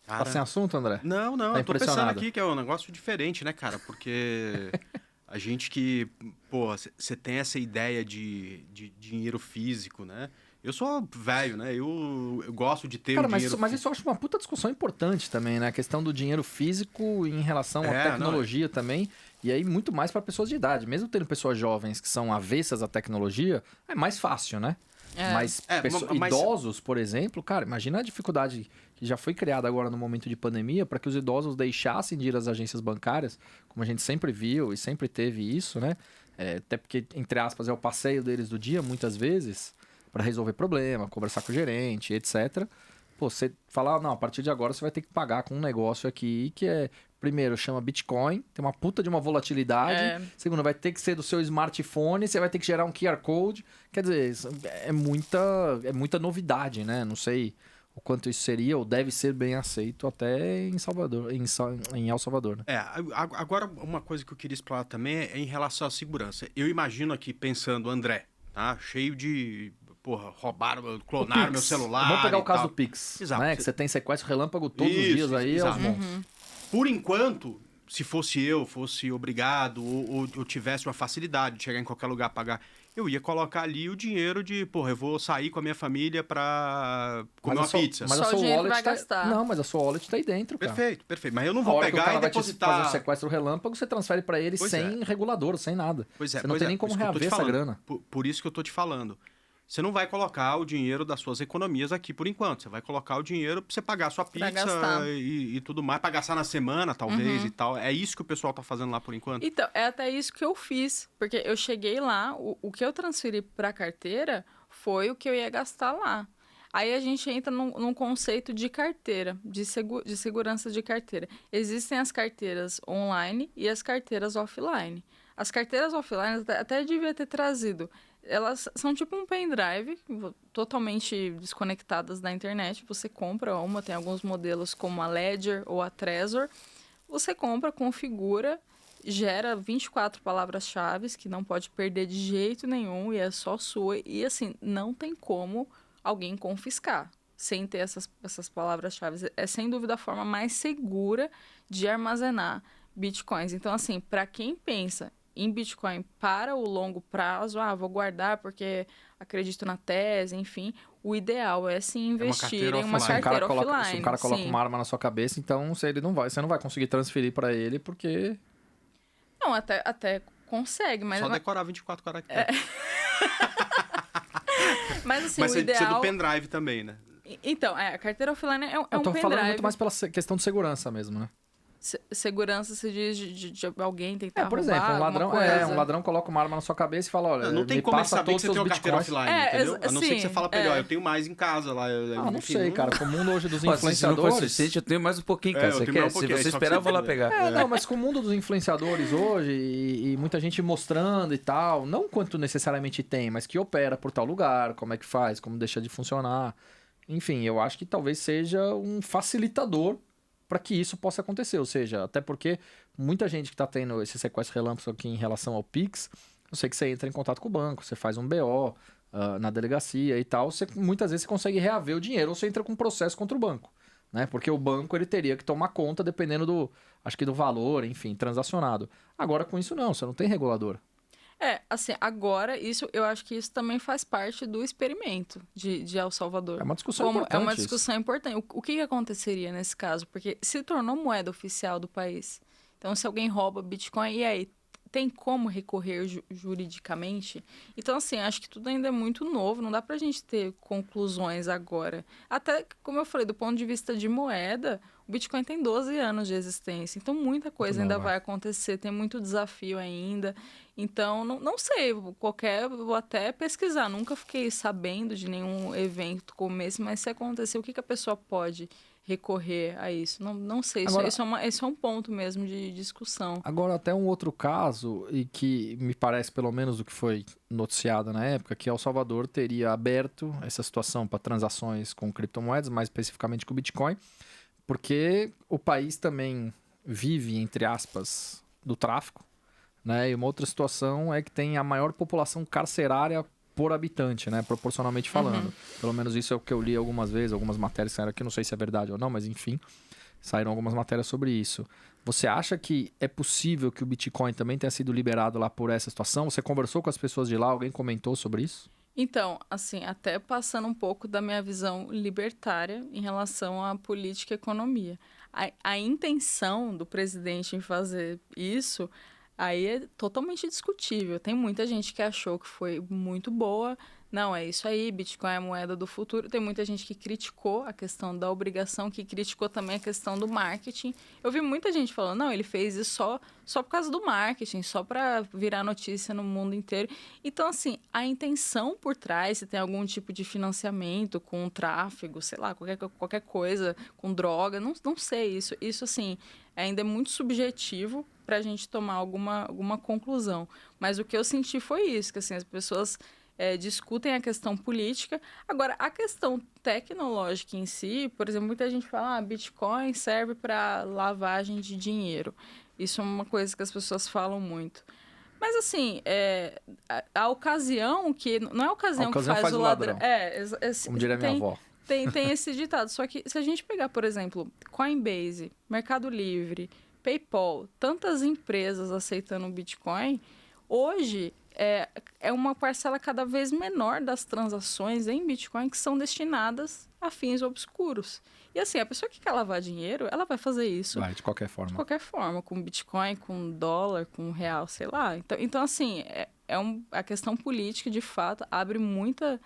Tá sem assunto, André? Não, Tá eu tô pensando impressionado? aqui que é um negócio diferente, né, cara? Porque a gente que, pô, você tem essa ideia de dinheiro físico, né? Eu sou velho, né? Eu gosto de ter Cara, o dinheiro mas isso eu acho uma puta discussão importante também, né? A questão do dinheiro físico em relação à tecnologia também. E aí, muito mais para pessoas de idade. Mesmo tendo pessoas jovens que são avessas à tecnologia, é mais fácil, né? Mas idosos, por exemplo, cara, imagina a dificuldade que já foi criada agora no momento de pandemia para que os idosos deixassem de ir às agências bancárias, como a gente sempre viu e sempre teve isso, né? Até porque, entre aspas, é o passeio deles do dia, muitas vezes, para resolver problema, conversar com o gerente, etc. Pô, você falar, não, a partir de agora você vai ter que pagar com um negócio aqui que primeiro, chama Bitcoin, tem uma puta de uma volatilidade. Segundo, vai ter que ser do seu smartphone, você vai ter que gerar um QR Code. Quer dizer, é muita novidade, né? Não sei o quanto isso seria ou deve ser bem aceito até em Salvador, em El Salvador, né? Agora, uma coisa que eu queria explorar também é em relação à segurança. Eu imagino aqui, pensando, André, tá? Cheio de... Porra, roubaram, clonaram meu celular. Vamos pegar o caso do Pix, Exato. né? Que você tem sequestro relâmpago todos os dias aí, aos montes. Por enquanto, se fosse obrigado ou eu tivesse uma facilidade de chegar em qualquer lugar pagar, eu ia colocar ali o dinheiro de, porra, eu vou sair com a minha família pra comer uma pizza. Mas Só a sua o dinheiro wallet vai gastar. Não, mas a sua wallet tá aí dentro, cara. Perfeito. Mas eu não A vou hora que o pegar cara e vai te depositar... fazer um sequestro relâmpago, você transfere pra ele sem regulador, sem nada. Você não tem nem como reaver essa grana. Por isso que eu tô te falando. Você não vai colocar o dinheiro das suas economias aqui por enquanto. Você vai colocar o dinheiro pra você pagar a sua pizza e tudo mais, pra gastar na semana, talvez, e tal. É isso que o pessoal tá fazendo lá por enquanto? Então, é até isso que eu fiz. Porque eu cheguei lá, o que eu transferi pra carteira foi o que eu ia gastar lá. Aí a gente entra num conceito de carteira, de segurança de carteira. Existem as carteiras online e as carteiras offline. As carteiras offline, até devia ter trazido... Elas são tipo um pendrive, totalmente desconectadas da internet. Você compra uma, tem alguns modelos como a Ledger ou a Trezor. Você compra, configura, gera 24 palavras-chave que não pode perder de jeito nenhum e é só sua. E assim, não tem como alguém confiscar sem ter essas palavras-chave. É sem dúvida a forma mais segura de armazenar bitcoins. Então assim, para quem pensa em Bitcoin para o longo prazo, vou guardar porque acredito na tese, enfim, o ideal é sim investir em uma carteira offline. Se o cara coloca uma arma na sua cabeça, então você não vai conseguir transferir para ele porque... Não, até consegue, mas... Só decorar 24 caracteres. Mas assim, mas o ideal... precisa do pendrive também, né? Então, a carteira offline é um pendrive. Eu tô falando muito mais pela questão de segurança mesmo, né? Segurança se diz de alguém tentar Por exemplo, roubar um ladrão coloca uma arma na sua cabeça e fala, olha, não tem me como ele passa saber que todos você os tem seus uma carteira bitcoins. offline, entendeu? A não ser que sim, você fala pra ele, ó, eu tenho mais em casa lá. Não enfim, sei, cara. Com o mundo hoje dos Pô, se não for influenciadores... suficiente, eu tenho mais um pouquinho, cara. eu Você tenho quer? mais um Se pouquinho, você só que esperar, eu você vou lá tem- pegar. Não, mas com o mundo dos influenciadores hoje e muita gente mostrando e tal, não quanto necessariamente tem, mas que opera por tal lugar, como é que faz, como deixa de funcionar. Enfim, eu acho que talvez seja um facilitador para que isso possa acontecer. Ou seja, até porque muita gente que está tendo esse sequestro relâmpago aqui em relação ao Pix, eu sei que você entra em contato com o banco, você faz um BO na delegacia e tal, muitas vezes você consegue reaver o dinheiro ou você entra com um processo contra o banco. Né? Porque o banco ele teria que tomar conta dependendo do valor, enfim, transacionado. Agora com isso não, você não tem regulador. Assim, agora, eu acho que isso também faz parte do experimento de El Salvador. É uma discussão importante. É uma discussão importante. O que aconteceria nesse caso? Porque se tornou moeda oficial do país. Então, se alguém rouba Bitcoin, e aí? Tem como recorrer juridicamente? Então, assim, acho que tudo ainda é muito novo, não dá pra gente ter conclusões agora. Até, como eu falei, do ponto de vista de moeda, o Bitcoin tem 12 anos de existência, então muita coisa ainda vai acontecer, tem muito desafio ainda. Então, não sei, vou até pesquisar, nunca fiquei sabendo de nenhum evento como esse, mas se acontecer, o que a pessoa pode recorrer a isso? Não sei, Agora, isso é um ponto mesmo de discussão. Agora, até um outro caso, e que me parece pelo menos do que foi noticiado na época, que El Salvador teria aberto essa situação para transações com criptomoedas, mais especificamente com o Bitcoin, porque o país também vive, entre aspas, do tráfico, né? E uma outra situação é que tem a maior população carcerária por habitante, né? Proporcionalmente falando. Pelo menos isso é o que eu li algumas vezes, algumas matérias saíram aqui, não sei se é verdade ou não, mas enfim, saíram algumas matérias sobre isso. Você acha que é possível que o Bitcoin também tenha sido liberado lá por essa situação? Você conversou com as pessoas de lá? Alguém comentou sobre isso? Então, assim, até passando um pouco da minha visão libertária em relação à política e economia. A intenção do presidente em fazer isso, aí é totalmente discutível. Tem muita gente que achou que foi muito boa. Não, é isso aí, Bitcoin é a moeda do futuro. Tem muita gente que criticou a questão da obrigação, que criticou também a questão do marketing. Eu vi muita gente falando, não, ele fez isso só por causa do marketing, só para virar notícia no mundo inteiro. Então, assim, a intenção por trás, se tem algum tipo de financiamento com tráfego, sei lá, qualquer coisa, com droga, não sei. Isso, assim, ainda é muito subjetivo para a gente tomar alguma conclusão. Mas o que eu senti foi isso, que assim, as pessoas discutem a questão política. Agora, a questão tecnológica em si, por exemplo, muita gente fala, Bitcoin serve para lavagem de dinheiro. Isso é uma coisa que as pessoas falam muito. Mas, assim, a ocasião que... Não é a ocasião que faz o ladrão. Como diria minha avó. Tem esse ditado. Só que se a gente pegar, por exemplo, Coinbase, Mercado Livre, PayPal, tantas empresas aceitando o Bitcoin, hoje é uma parcela cada vez menor das transações em Bitcoin que são destinadas a fins obscuros. E assim, a pessoa que quer lavar dinheiro, ela vai fazer isso. Vai, de qualquer forma. De qualquer forma, com Bitcoin, com dólar, com real, sei lá. Então assim, a questão política, de fato, abre muita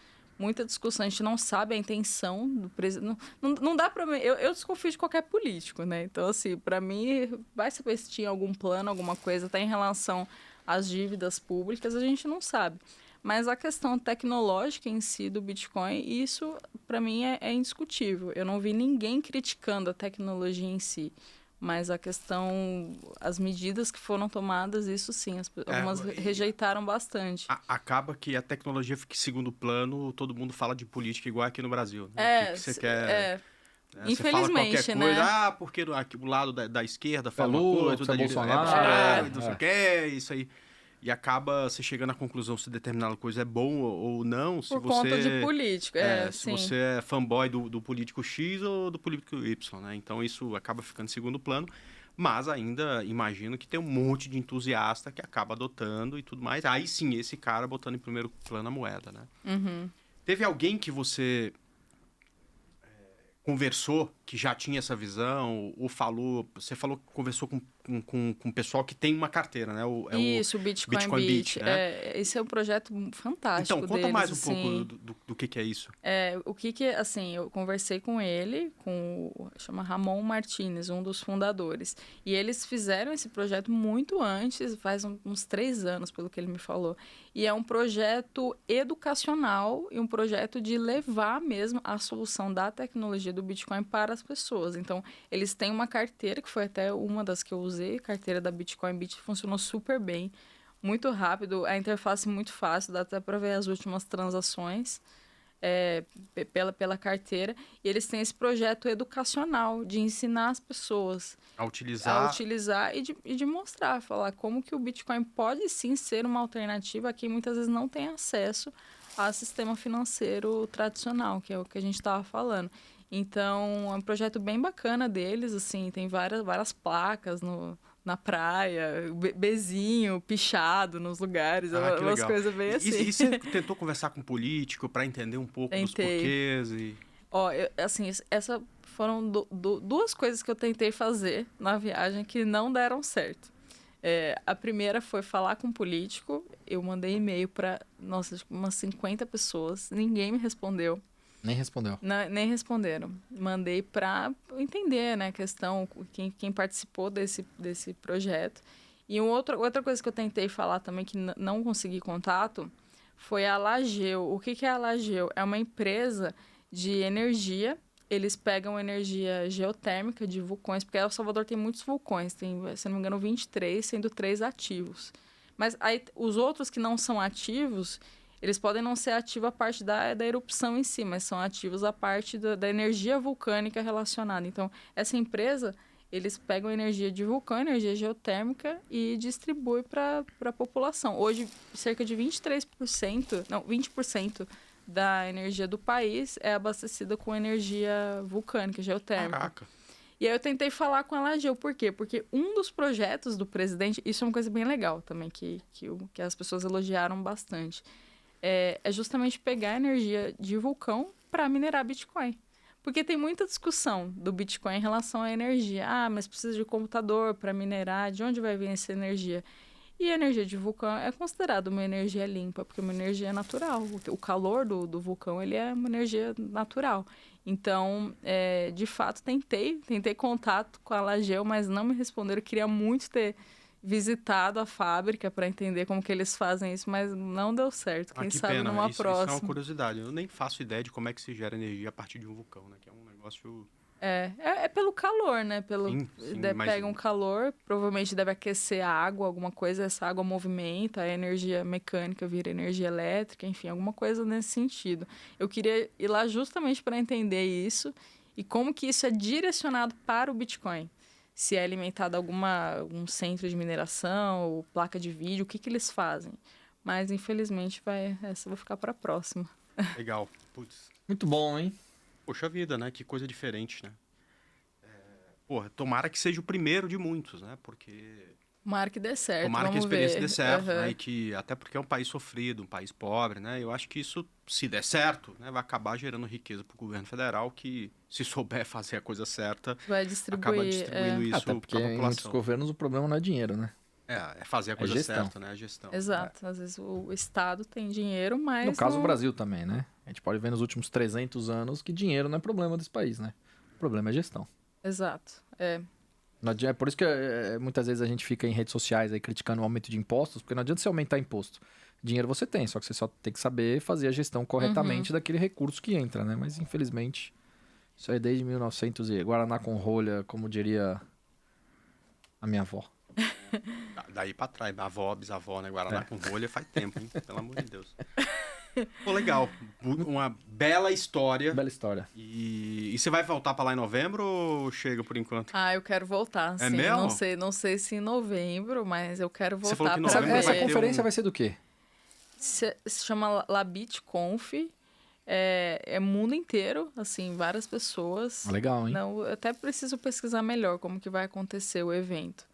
discussão. A gente não sabe a intenção do presidente. Não dá pra mim... Eu desconfio de qualquer político, né? Então, assim, pra mim, vai saber se tinha algum plano, alguma coisa, até em relação às dívidas públicas, a gente não sabe. Mas a questão tecnológica em si do Bitcoin, isso, pra mim, é indiscutível. Eu não vi ninguém criticando a tecnologia em si. Mas a questão, as medidas que foram tomadas, isso sim, algumas rejeitaram bastante. Acaba que a tecnologia fica em segundo plano, todo mundo fala de política igual aqui no Brasil. Né? O que você quer... Infelizmente, você fala qualquer né? Coisa, porque aqui, o lado da esquerda fala Lula, uma coisa, é Bolsonaro, não sei o que, isso aí. E acaba você chegando à conclusão se determinada coisa é bom ou não. Por conta de político, se você é fanboy do político X ou do político Y, né? Então isso acaba ficando em segundo plano. Mas ainda imagino que tem um monte de entusiasta que acaba adotando e tudo mais. Aí sim, esse cara botando em primeiro plano a moeda, né? Uhum. Teve alguém que você conversou que já tinha essa visão ou você falou que conversou com o pessoal que tem uma carteira, né? O Bitcoin Beat. né? Esse é um projeto fantástico. Então, conta deles, mais um assim... pouco do do que é isso? Assim, eu conversei com ele, chama Ramon Martinez, um dos fundadores. E eles fizeram esse projeto muito antes, faz uns 3 anos, pelo que ele me falou. E é um projeto educacional e um projeto de levar mesmo a solução da tecnologia do Bitcoin para as pessoas. Então, eles têm uma carteira, que foi até uma das que eu usei, carteira da Bitcoin Bit, funcionou super bem, muito rápido, a interface muito fácil, dá até para ver as últimas transações pela carteira. E eles têm esse projeto educacional de ensinar as pessoas A utilizar e de mostrar, falar como que o Bitcoin pode sim ser uma alternativa a quem muitas vezes não tem acesso ao sistema financeiro tradicional, que é o que a gente estava falando. Então, é um projeto bem bacana deles, assim, tem várias placas na praia, bezinho, pichado nos lugares, umas coisas bem assim. E você tentou conversar com um político para entender um pouco dos porquês? Assim, essas foram duas coisas que eu tentei fazer na viagem que não deram certo. A primeira foi falar com um político, eu mandei e-mail para, umas 50 pessoas, ninguém me respondeu. Nem respondeu. Nem responderam. Mandei para entender, né, a questão, quem participou desse projeto. E outra coisa que eu tentei falar também, que não consegui contato, foi a Lageu. O que é a Lageu? É uma empresa de energia. Eles pegam energia geotérmica de vulcões, porque El Salvador tem muitos vulcões, tem, se não me engano, 23, sendo 3 ativos. Mas aí, os outros que não são ativos, eles podem não ser ativos a parte da erupção em si, mas são ativos a parte da energia vulcânica relacionada. Então, essa empresa, eles pegam energia de vulcão, energia geotérmica e distribuem para a população. Hoje, cerca de 20% da energia do país é abastecida com energia vulcânica, geotérmica. Caraca. E aí eu tentei falar com a Lageu, por quê? Porque um dos projetos do presidente, isso é uma coisa bem legal também, que as pessoas elogiaram bastante, é justamente pegar a energia de vulcão para minerar Bitcoin. Porque tem muita discussão do Bitcoin em relação à energia. Ah, mas precisa de computador para minerar, de onde vai vir essa energia? E a energia de vulcão é considerada uma energia limpa, porque é uma energia natural. O calor do vulcão, ele é uma energia natural. Então, de fato, tentei contato com a Lageu, mas não me responderam. Eu queria muito ter visitado a fábrica para entender como que eles fazem isso, mas não deu certo. Quem sabe pena. numa Isso próxima. é uma curiosidade. Eu nem faço ideia de como é que se gera energia a partir de um vulcão, né? Que é um negócio... É pelo calor, né? Sim, Pega um calor, provavelmente deve aquecer a água, alguma coisa, essa água movimenta, a energia mecânica vira energia elétrica, enfim, alguma coisa nesse sentido. Eu queria ir lá justamente para entender isso e como que isso é direcionado para o Bitcoin. Se é alimentado algum centro de mineração ou placa de vídeo, o que eles fazem. Mas, infelizmente, essa vai ficar para a próxima. Legal. Putz. Muito bom, hein? Poxa vida, né? Que coisa diferente, né? Porra, tomara que seja o primeiro de muitos, né? Porque... Tomara que dê certo, Tomara que a experiência dê certo, Uhum. né? E que, até porque é um país sofrido, um país pobre, né? Eu acho que isso, se der certo, né, vai acabar gerando riqueza para o governo federal, que, se souber fazer a coisa certa, Vai distribuir, acaba distribuindo isso Até para a porque em muitos população. governos o problema não é dinheiro, né? É fazer a coisa gestão. certa, né? A gestão. Exato. Às vezes o Estado tem dinheiro, mas... No caso não... do Brasil também, né? A gente pode ver nos últimos 300 anos que dinheiro não é problema desse país, né? O problema é gestão. Exato. É por isso que muitas vezes a gente fica em redes sociais aí criticando o aumento de impostos, porque não adianta você aumentar imposto. Dinheiro você tem, só que você só tem que saber fazer a gestão corretamente daquele recurso que entra, né? Mas infelizmente, isso aí desde 1900 e Guaraná com rolha, como diria a minha avó. Daí pra trás, avó, bisavó, né? Guaraná com rolha faz tempo, hein? Pelo amor de Deus. Pô, legal. Uma bela história. Bela história. E você vai voltar pra lá em novembro ou chega por enquanto? Eu quero voltar, sim. mesmo? Não sei se em novembro, mas eu quero voltar. Você falou que pra novembro ver. Essa vai ter conferência vai ser do quê? Se chama LabitConf. É mundo inteiro, assim, várias pessoas. Legal, hein? Não, eu até preciso pesquisar melhor como que vai acontecer o evento.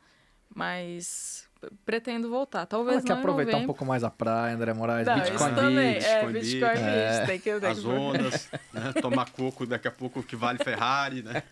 Mas pretendo voltar. Talvez Ela quer não em aproveitar um novembro. pouco mais a praia, André Moraes, Não, Bitcoin isso também. Beach. É, Bitcoin Bitcoin Beach, Beach. Tem que As ondas, né? Tomar coco daqui a pouco que vale Ferrari, né?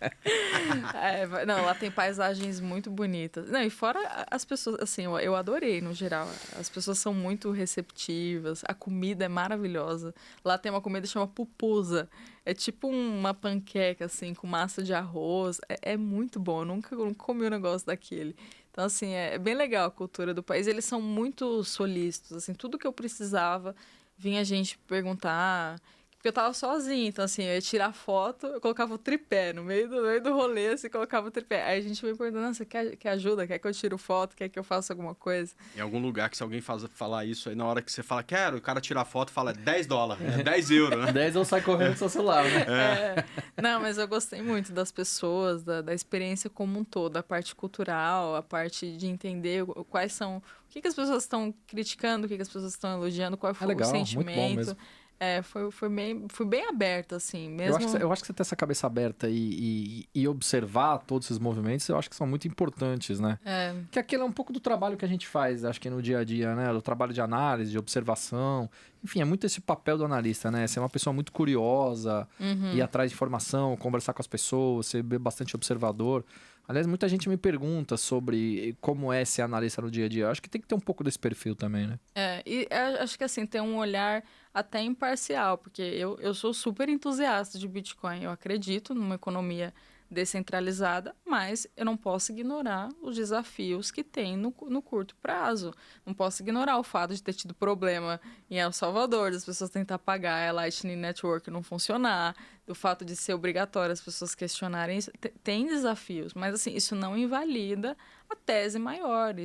Não, lá tem paisagens muito bonitas. Não, e fora as pessoas, assim, eu adorei no geral. As pessoas são muito receptivas, a comida é maravilhosa. Lá tem uma comida que chama pupusa. É tipo uma panqueca, assim, com massa de arroz. É muito bom, eu nunca comi um negócio daquele. Então, assim, é bem legal a cultura do país. Eles são muito solícitos, assim, tudo que eu precisava, vinha gente perguntar. Porque eu tava sozinha, então assim, eu ia tirar foto, eu colocava o tripé no meio do rolê, assim, colocava o tripé. Aí a gente me perguntando, você quer ajuda? Quer que eu tire foto? Quer que eu faça alguma coisa? Em algum lugar que se alguém falar isso aí, na hora que você fala, quero, o cara tira a foto, fala $10, né? 10 euros, né? 10 ou sai correndo com seu celular, né? Não, mas eu gostei muito das pessoas, da experiência como um todo, a parte cultural, a parte de entender quais são... O que as pessoas estão criticando, o que as pessoas estão elogiando, qual foi legal, o muito sentimento. bom mesmo. Fui bem aberta, assim, mesmo... Eu acho que você ter essa cabeça aberta e observar todos esses movimentos, eu acho que são muito importantes, né? Que aquilo é um pouco do trabalho que a gente faz, acho que no dia a dia, né? Do trabalho de análise, de observação. Enfim, é muito esse papel do analista, né? Ser uma pessoa muito curiosa, ir atrás de informação, conversar com as pessoas, ser bastante observador. Aliás, muita gente me pergunta sobre como é ser analista no dia a dia. Eu acho que tem que ter um pouco desse perfil também, né? Acho que assim, tem um olhar até imparcial, porque eu sou super entusiasta de Bitcoin. Eu acredito numa economia descentralizada, mas eu não posso ignorar os desafios que tem no curto prazo. Não posso ignorar o fato de ter tido problema em El Salvador, das pessoas tentar pagar a Lightning Network não funcionar, do fato de ser obrigatório as pessoas questionarem isso. Tem desafios, mas assim, isso não invalida a tese maior.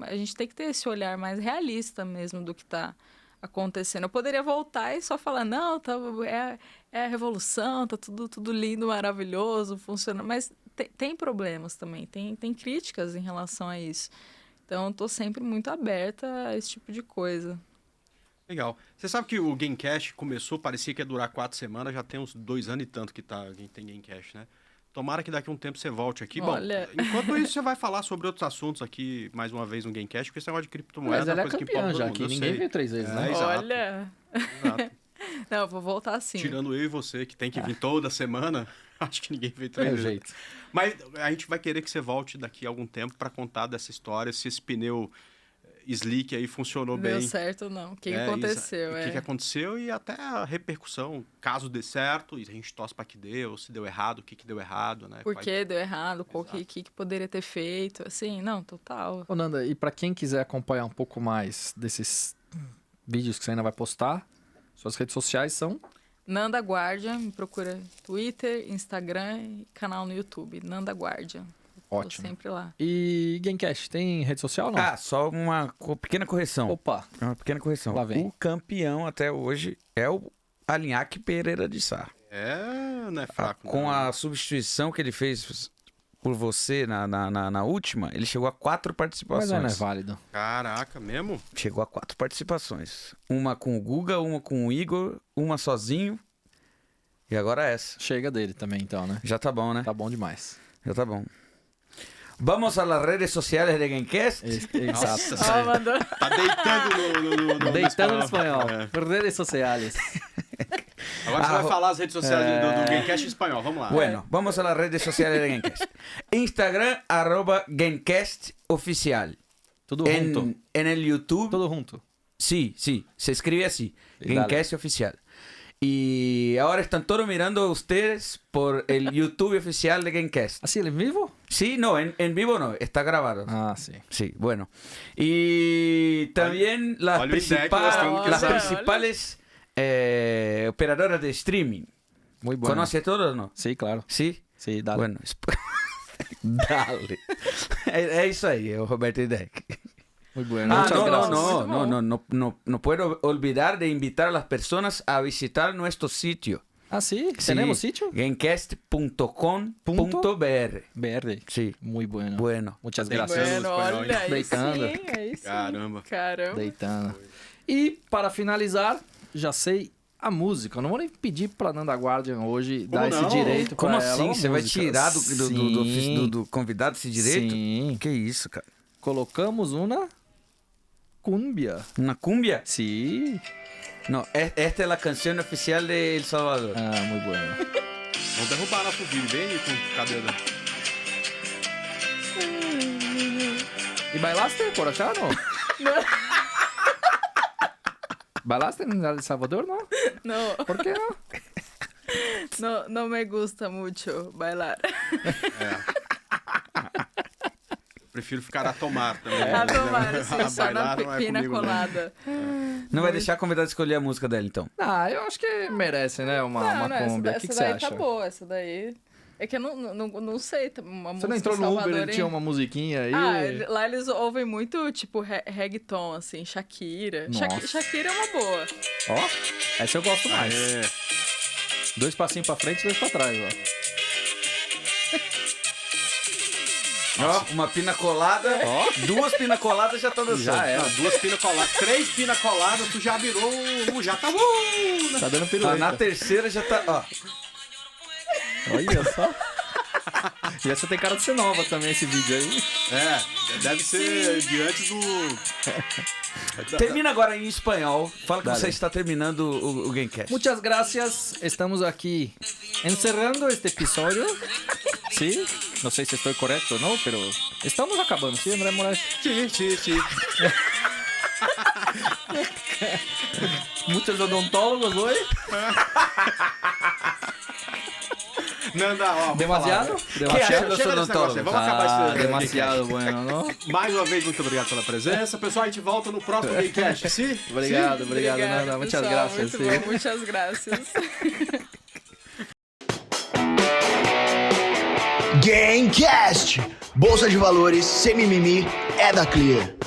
A gente tem que ter esse olhar mais realista mesmo do que está acontecendo. Eu poderia voltar e só falar, não, é a revolução, tá tudo lindo, maravilhoso, funciona. Mas tem problemas também, tem críticas em relação a isso. Então, eu tô sempre muito aberta a esse tipo de coisa. Legal. Você sabe que o Gamecast começou, parecia que ia durar 4 semanas, já tem uns 2 anos e tanto que tem Gamecast, né? Tomara que daqui a um tempo você volte aqui. Olha... Bom, enquanto isso, você vai falar sobre outros assuntos aqui, mais uma vez, no Gamecast, porque esse negócio de criptomoeda Mas é ela uma é coisa que campeã importa já todo mundo, aqui, eu ninguém sei. veio 3 vezes, né? Exato. Olha... Exato. Não, eu vou voltar sim. Tirando eu e você, que tem que vir toda semana, acho que ninguém veio 3 É o vezes. jeito. Mas a gente vai querer que você volte daqui a algum tempo para contar dessa história, se esse pneu Slick aí funcionou Deu bem. certo ou não? O que aconteceu? O que aconteceu e até a repercussão, caso dê certo, e a gente torce para que dê, ou se deu errado, o que deu errado, né? Por que deu errado, o que poderia ter feito, assim, não, total. Ô, Nanda, e para quem quiser acompanhar um pouco mais desses vídeos que você ainda vai postar, suas redes sociais são... Nanda Guardian, me procura Twitter, Instagram e canal no YouTube, Nanda Guardian. Ótimo. Tô sempre lá. E Gamecast, tem rede social ou não? Ah, só uma pequena correção. Opa, Uma pequena correção. Lá vem. O campeão até hoje é o Alinhaque Pereira de Sá. não é fraco. Com não. a substituição que ele fez por você na última, ele chegou a 4 mas participações. não é válido. Caraca, mesmo? Chegou a 4 participações. Uma com o Guga, uma com o Igor, uma sozinho. E agora essa. Chega dele também, então, né? Já tá bom, né? Tá bom demais. Já tá bom. Vamos a las redes sociales de Gamecast. Exato. Ó, mandou... Tá deitando no Deitando no espanhol. É. Redes sociais. Agora você vai falar as redes sociais do Gamecast em espanhol, vamos lá. Bueno, vamos a las redes sociales de Gamecast. Instagram, @Gamecast Oficial. Tudo junto. En el YouTube. Tudo junto. Sí, se escribe así. Y Gamecast Oficial. Y ahora están todos mirando ustedes por el YouTube oficial de Gamecast. Assim, ele vivo? Sí, no, en vivo no, está grabado. Ah, sim. Sí, bueno. Y también las, olha o IDEC, nós temos que las usar. principales operadoras de streaming. Muy bueno. ¿Conoce todos o no? Sí, claro. Sí. Sí, dale. Bueno, dale. É isso aí, o Roberto Idec. Muy bueno. Ah, Muchas gracias. no puedo olvidar de invitar a las personas a visitar nuestro sitio. Ah, sí? Sí, ¿Tenemos sitio? Gamecast.com.br. BR. Sí. Muy bueno. Bueno. Muchas Deitando gracias. no Bueno, espanhol, olha, aí Deitando. sim, aí sim. Caramba. Caramba. E, para finalizar, já sei a música. Eu não vou nem pedir pra Nanda Guardian hoje dar não? esse direito pra Como ela. assim? Uma Você vai música. tirar Sim. do convidado esse direito? Sim. Que isso, cara? colocamos uma cumbia. Una cumbia? Sí. No, esta é a canção oficial de El Salvador. Ah, muito bueno. Vamos derrubar nosso vídeo, bem aí com o cabelo. ¿Y bailaste por allá, no? ¿Bailaste en El Salvador, no? No, ¿Por qué no? no me gusta mucho bailar. Prefiro ficar a tomar também. A tomar, A assim, só na bailar não é pina comigo, não. colada. Não vai deixar a convidada escolher a música dela, então. Ah, eu acho que merece, né? Uma cumbia. O que você daí acha? tá boa, essa daí... É que eu não sei, uma Você música não entrou no Uber, ele salvadorenha. tinha uma musiquinha aí? Lá eles ouvem muito, tipo, reggaeton, assim, Shakira. Nossa. Shakira é uma boa. Ó, essa eu gosto mais. É. 2 passinhos pra frente e 2 pra trás, ó. Ó, uma pina colada. Ó. 2 pina coladas já tá dançando. Já era. Não, 2 pina coladas, 3 pina coladas, tu já virou, já tá... Tá dando Ah, pirueta. na terceira já tá... Ó. Olha só. E essa tem cara de ser nova também, esse vídeo aí. É, deve ser de antes do... Termina agora em espanhol. Fala que Dale. você está terminando o Gamecast. Muchas gracias. Estamos aqui encerrando este episódio. Sí, no sé si estoy correcto o no, pero estamos acabando, ¿sí, André Moraes? Ti. Muchos odontólogos hoy. Nanda, ó, vou Demasiado? falar, né? Demasiado? Chega desse negócio aí, vamos acabar Ah, esse demasiado bueno, não? Gamecast. Mais uma vez, muito obrigado pela presença. Pessoal, a gente volta no próximo Gamecast, sim? Obrigado, Obrigada, Nanda. Muchas pessoal, gracias. Muito sí. bom, muitas graças. Gamecast. Bolsa de valores sem mimimi é da Clear.